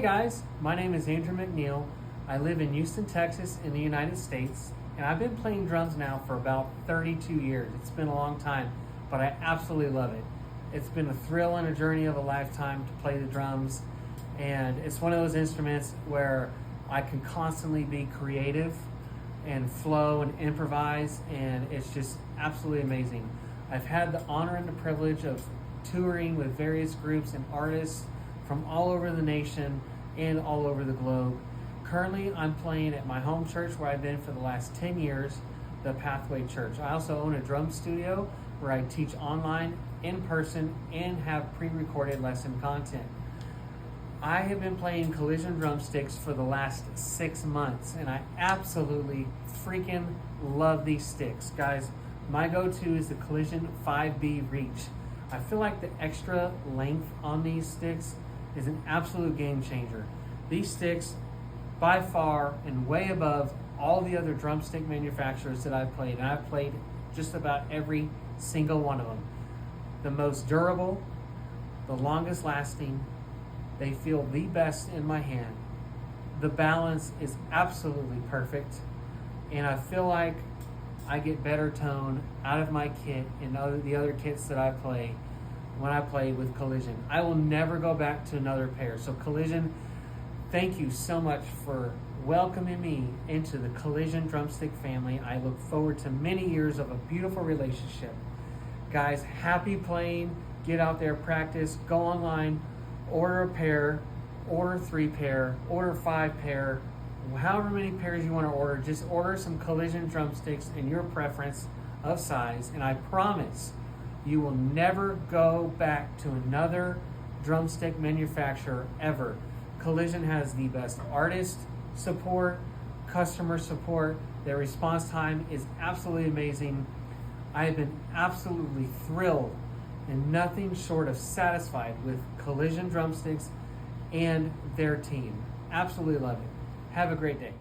Hey guys, my name is Andrew McNeill. I live in Houston, Texas in the United States, and I've been playing drums now for about 32 years. It's been a long time, but I absolutely love it. It's been a thrill and a journey of a lifetime to play the drums, and it's one of those instruments where I can constantly be creative and flow and improvise, and it's just absolutely amazing. I've had the honor and the privilege of touring with various groups and artists from all over the nation and all over the globe. Currently, I'm playing at my home church where I've been for the last 10 years, the Pathway Church. I also own a drum studio where I teach online, in person, and have pre-recorded lesson content. I have been playing Collision Drumsticks for the last 6 months, and I absolutely freaking love these sticks. Guys, my go-to is the Collision 5B Reach. I feel like the extra length on these sticks is an absolute game changer. These sticks, by far and way above all the other drumstick manufacturers that I've played, and I've played just about every single one of them. The most durable, the longest lasting, they feel the best in my hand. The balance is absolutely perfect, and I feel like I get better tone out of my kit and the other kits that I play when I play with Collision. I will never go back to another pair. So Collision, thank you so much for welcoming me into the Collision Drumstick family. I look forward to many years of a beautiful relationship. Guys, happy playing. Get out there, practice, go online, order a pair, order 3 pair, order 5 pair, however many pairs you want to order. Just order some Collision drumsticks in your preference of size, and I promise you will never go back to another drumstick manufacturer ever. Collision has the best artist support, customer support. Their response time is absolutely amazing. I have been absolutely thrilled and nothing short of satisfied with Collision Drumsticks and their team. Absolutely love it. Have a great day.